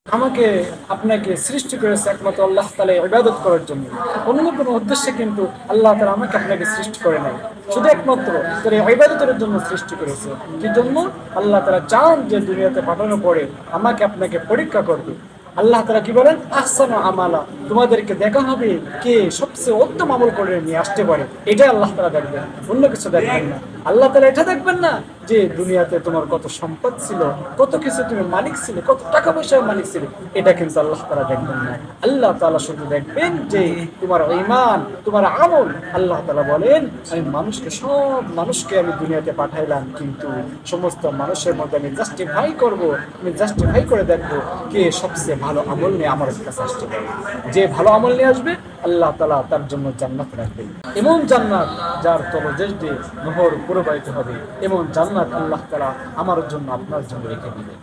আমাকে আপনাকে সৃষ্টি করেছে একমাত্র আল্লাহ তাআলা ইবাদত করার জন্য। অন্য কোনো উদ্দেশ্যে কিন্তু আল্লাহ তাআলা আমাকে আপনাকে সৃষ্টি করে নাই, শুধু একমাত্র তার ইবাদতের জন্য সৃষ্টি করেছে। কি জন্য? আল্লাহ তাআলা চান যে দুনিয়াতে পাঠানোর পরে আমাকে আপনাকে পরীক্ষা করবে। আল্লাহ তাআলা কি বলেন? আহসানু আমালা, তোমাদেরকে দেখা হবে কে সবচেয়ে উত্তম আমল করে নিয়ে আসতে পারে। এটাই আল্লাহ তাআলা দেখবেন, অন্য কিছু দেখবেন না। আল্লাহ তাআলা এটা দেখবেন না যে দুনিয়াতে তোমার কত সম্পদ ছিল, কত কিছু তুমি মালিক ছিলে, কত টাকা পয়সার মালিক ছিলে, এটা কিন্তু আল্লাহ তাআলা দেখবেন না। আল্লাহ তাআলা শুধু দেখবেন যে তোমার ঈমান, তোমার আমল। আল্লাহ তাআলা বলেন, আমি সব মানুষকে আমি দুনিয়াতে পাঠাইলাম, কিন্তু সমস্ত মানুষের মধ্যে আমি জাস্টিফাই করব, আমি জাস্টিফাই করে দেখবো কে সবচেয়ে ভালো আমল নিয়ে আমার কাছে আসতে পারে। যে ভালো আমল নিয়ে আসবে আল্লাহ তাআলা তার জন্য জান্নাত রাখবেন। এমন জান্নাত যার তলদেশ দিয়ে নহর প্রবাহিত হবে, এমন জান্নাত আল্লাহ তাআলা আমার জন্য আপনার জন্য রেখে দিবেন।